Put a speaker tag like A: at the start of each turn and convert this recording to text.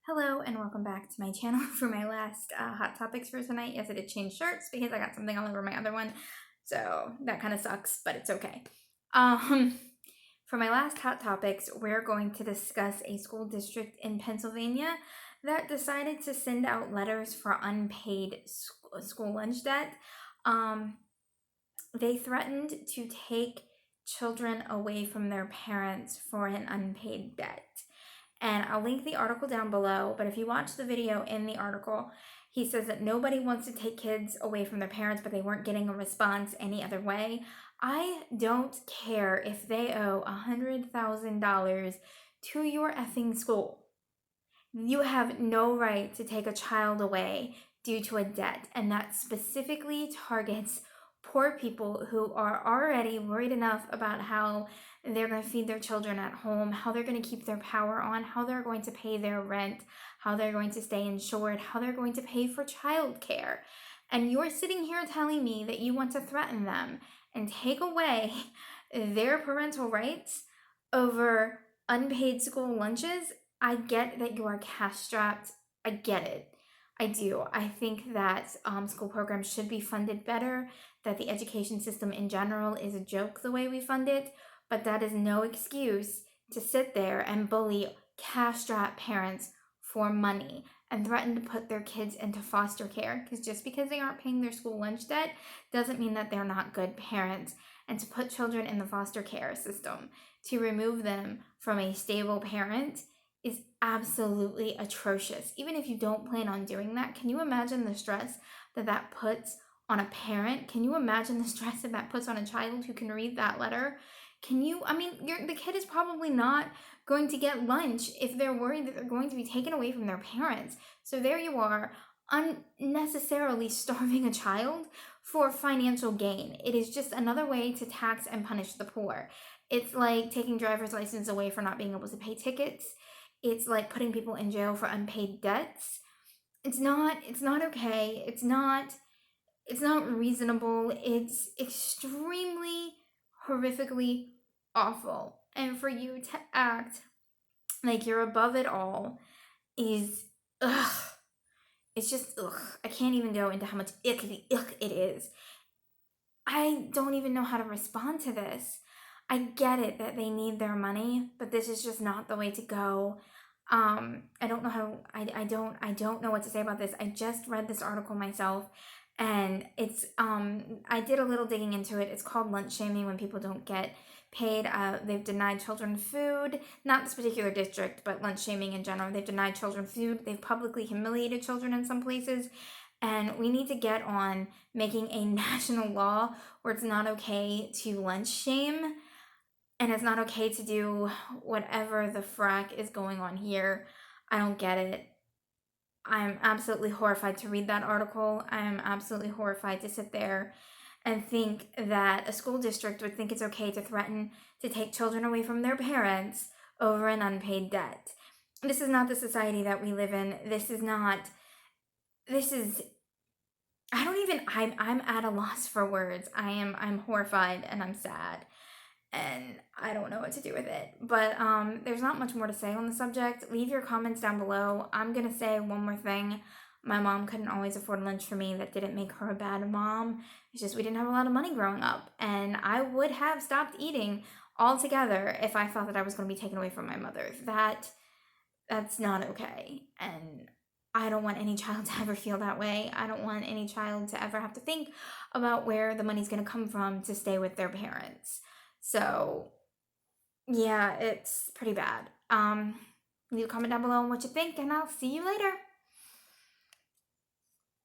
A: Hello and welcome back to my channel for my last hot topics for tonight. Yes, I did change shirts because I got something all over my other one, so that kind of sucks, but it's okay. For my last hot topics, we're going to discuss a school district in Pennsylvania that decided to send out letters for unpaid school lunch debt. They threatened to take children away from their parents for an unpaid debt. And I'll link the article down below, but if you watch the video in the article, he says that nobody wants to take kids away from their parents, but they weren't getting a response any other way. I don't care if they owe $100,000 to your effing school. You have no right to take a child away due to a debt, and that specifically targets poor people who are already worried enough about how they're going to feed their children at home, how they're going to keep their power on, how they're going to pay their rent, how they're going to stay insured, how they're going to pay for childcare. And you're sitting here telling me that you want to threaten them and take away their parental rights over unpaid school lunches. I get that you are cash strapped. I get it. I do. I think that school programs should be funded better, that the education system in general is a joke the way we fund it, but that is no excuse to sit there and bully cash-strapped parents for money and threaten to put their kids into foster care, because just because they aren't paying their school lunch debt doesn't mean that they're not good parents. And to put children in the foster care system, to remove them from a stable parent, is absolutely atrocious. Even if you don't plan on doing that, can you imagine the stress that that puts on a parent? Can you imagine the stress that puts on a child who can read that letter? The kid is probably not going to get lunch if they're worried that they're going to be taken away from their parents. So there you are, unnecessarily starving a child for financial gain. It is just another way to tax and punish the poor. It's like taking driver's license away for not being able to pay tickets. It's like putting people in jail for unpaid debts. It's not okay. It's not reasonable. It's extremely horrifically awful. And for you to act like you're above it all is ugh. It's just ugh. I can't even go into how much ick it is. I don't even know how to respond to this. I get it that they need their money, but this is just not the way to go. I don't know how, I don't know what to say about this. I just read this article myself, and it's, I did a little digging into it. It's called lunch shaming, when people don't get paid. They've denied children food, not this particular district, but lunch shaming in general. They've denied children food. They've publicly humiliated children in some places. And we need to get on making a national law where it's not okay to lunch shame, and it's not okay to do whatever the frack is going on here. I don't get it. I'm absolutely horrified to read that article. I'm absolutely horrified to sit there and think that a school district would think it's okay to threaten to take children away from their parents over an unpaid debt. This is not the society that we live in. I'm at a loss for words. I'm horrified and I'm sad, and I don't know what to do with it. But there's not much more to say on the subject. Leave your comments down below. I'm gonna say one more thing. My mom couldn't always afford lunch for me. That didn't make her a bad mom. It's just we didn't have a lot of money growing up, and I would have stopped eating altogether if I thought that I was going to be taken away from my mother. That's not okay, and I don't want any child to ever feel that way. I don't want any child to ever have to think about where the money's going to come from to stay with their parents. So, yeah, it's pretty bad. Leave a comment down below on what you think, and I'll see you later.